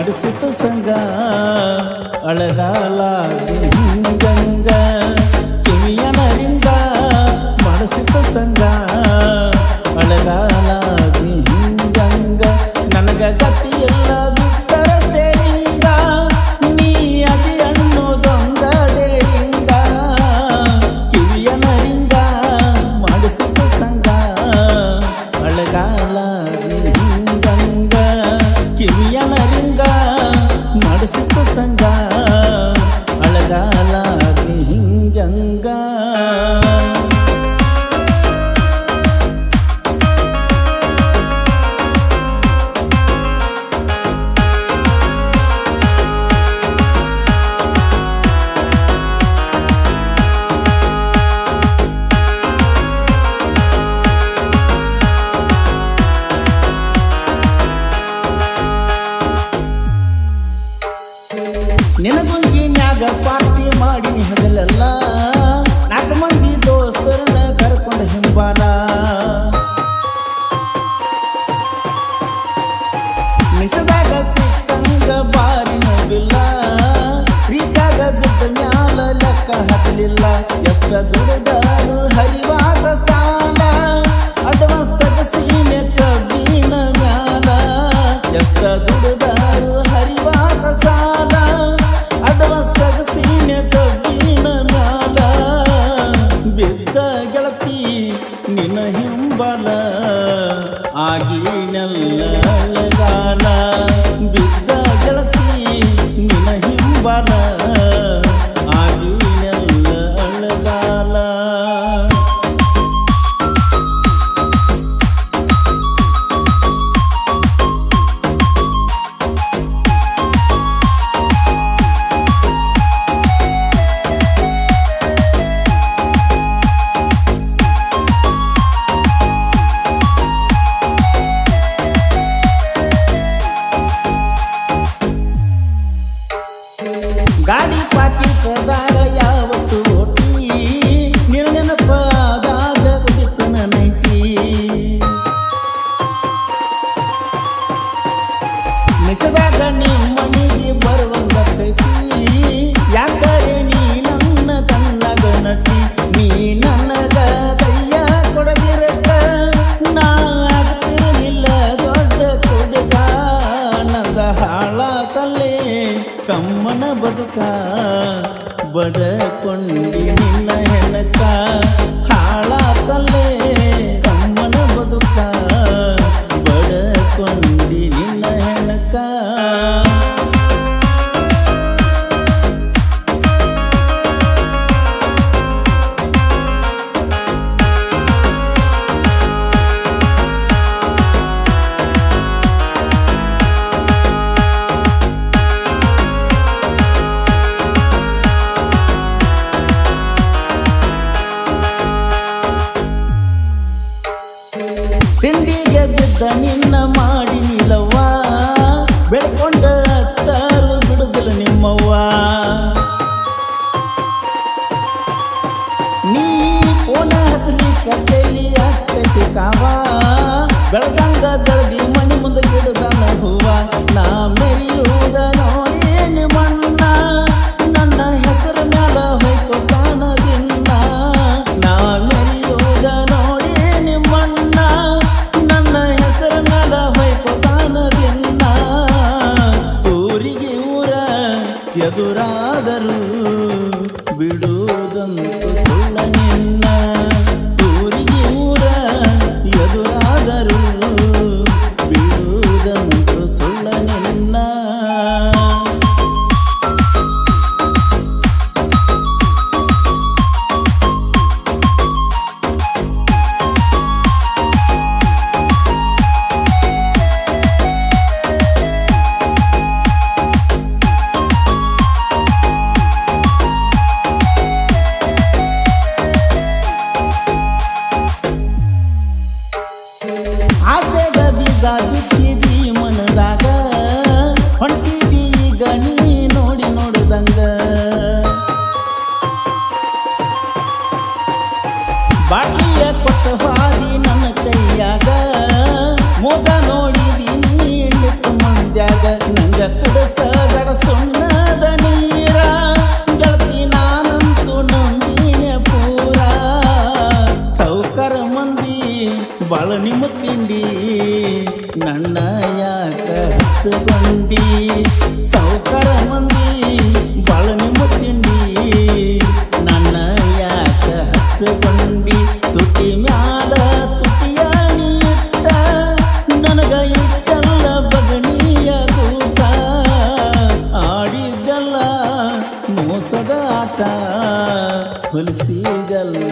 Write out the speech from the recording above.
ಮಾಡಿಸಿತು ಸಂಗ ಅಳಗಾಲಾಗಿ ಹಿಂಗಂಗ ಕಿವಿಯನ ರಿಂಗ ಮಾಡಿಸಿತು ಸಂಗ ಅಳಗಾಲಾಗಿ ಹಿಂಗಂಗ ನನಗ ಗತಿ ಎಲ್ಲ ಬಿಟ್ಟರಷ್ಟೇ ಹಿಂಗ ನೀ ಅದಿ ಅನ್ನೋದೊಂದಡೇ ಹಿಂಗ ಕಿವಿಯನ ರಿಂಗ ಮಾಡಿಸಿತು ಸಂಗ ಅಳಗಾಲಾಗಿ ಹಿಂಗಂಗ ಕಿವಿಯನ ರಿಂಗ ಮಾಡಿಸಿತು ಸಂಗ ಅಳಗಾಲಾಗಿ ಹಿಂಗಂಗ ನಿನಗುಂಗಿನ್ಯಾಗ ಪಾರ್ಟಿ ಮಾಡಿ ಹಗಲೆಲ್ಲ 4 ಮಂದಿ ದೋಸ್ತರನ್ನ ಕರ್ಕೊಂಡು ಹಿಂಬಾಲ ನಿಸದಾಗ ಸಿಕ್ಕಂಗ ಬಾರಿನ ಬಿಲ್ಲ ಪ್ರೀತ್ಯಾಗ ಬಿದ್ದ ಮ್ಯಾಲ ಲೆಕ್ಕ ಹಾಕಲಿಲ್ಲ ಎಷ್ಟ ದುಡಿದಾರು ಹರಿವಾದ ಸಾಲ ಅಡ್ವಾನ್ಸ್ ತಗಸೀನೆ ಕಬ್ಬಿನ ಮ್ಯಾಲ ಎಷ್ಟ ದುಡಿದಾರು ಹರಿವಾದ ಸಾಲ ಅಡ್ವಾನ್ಸ್ ತಗಸೀನೆ ಕಬ್ಬಿನ ಮ್ಯಾಲ ಬಿದ್ದ ಗೆಳತಿ ನಿನ್ನ ಹಿಂಬಲ ಆಗಿನೆಲ್ಲ ಅಳಗಾಲ ಬಿದ್ದ ಗೆಳತಿ ನಿನ್ನ ಹಿಂಬಲ ಆಗಿನೆಲ್ಲ ಅಳಗಾಲ ಗಾಡಿ ಪಾಕಿಟದಾಗ ಯಾವತ್ತು ಓಟಿ ನಿರ್ನೆನಪಾದಾಗ ಕುಡಿತನ ನೈಟಿ ನಿಸದಾಗ ನಿಮ್ಮನಿಗೆ ಬರುವಂಗೈತಿ ಯಾಕರೆ ನೀ ನನ್ನ ಕಣ್ಣಗ ನಟಿ ನೀ ನನಗ ಕೈಯ ಕೊಡದಿರಕ್ಕ ನಾ ಆಗ್ತಿರಲಿಲ್ಲ ದೊಡ್ಡ ಕೊಡುಗ ನಂದ ಹಾಳ ತಲೆ ಕಮ್ಮನ ಬದುಕ ಬಡಕೊಂಡಿ ನಿನ್ನ ಹೆಣಕ ಹಾಳಾತಲ್ಲೇ ಕಮ್ಮನ ಬದುಕ ಬಡಕೊಂಡಿ ನಿನ್ನ ಹೆಣಕ ತಿಂಡಿಗೆ ಬಿದ್ದ ನಿನ್ನ ಮಾಡಿ ನಿಲ್ಲವ್ವ ಬೆಳ್ಕೊಂಡ ಅತ್ತರು ಬಿಡುದಿಲ್ಲ ನಿಮ್ಮವ್ವ ನೀ ಫೋನ ಹಚ್ಚಲಿಕ್ಕ ತಲಿ ಆಕೈತಿ ಕಾವ ಬೆಳದಂಗ ಬೆಳದಿ ಮನಿ ಮುಂದೆ ಗಿಡದನ ಹೂವ ನಾ ಮೆರಿಯುವುದ ನೋಡಿ ನಿಮ್ಮಣ್ಣ ನನ್ನ ಹೆಸರ ಮ್ಯಾಲ ಹೊಯ್ಕೊತಾನ ದಿನ್ನ ನಾ ಮೆರಿಯುವುದ ನೋಡಿ ನಿಮ್ಮಣ್ಣ ನನ್ನ ಹೆಸರ ಮ್ಯಾಲ ಹೊಯ್ಕೊತಾನ ದಿನ್ನ ಊರಿಗೆ ಊರ ಎದುರಾದರು ಬಿಡುವುದಂತೂ ಸುಳ್ಳ ನಿನ್ನ ಊರಿಗೆ ಊರ ಎದುರಾದರು ಬಿಡುವುದಂತೂ ಸುಳ್ಳ ನಿನ್ನ ಕುಡಸಗಡ ಸುಣ್ಣದ ನೀರ ಗೆಳತಿ ನಾನಂತೂ ನಂಬಿನೆ ಪೂರ ಸೌಕರ ಮಂದಿ ಬಾಳ ನಿಮ್ಮ ತಿಂಡಿ ನನ್ನ ಯಾಕ ಹಚ್ಚಗೊಂಡಿ ಸೌಕರ ಮಂದಿ ಬಾಳ ನಿಮ್ಮ ತಿಂಡಿ ನನ್ನ ಯಾಕ ಹಚ್ಚಗೊಂಡಿ ತುಟಿ ಮ್ಯಾಲ ತುಟಿಯ ನೀಟ್ಟ ನನಗ ಇಟ್ಟಲ್ಲ ಬಗಣಿಯ ಗೂಟ ಆಡಿದ್ದಲ್ಲ ಮೋಸದ ಆಟ ಹೊಲಿಸಿದಲ್ಲ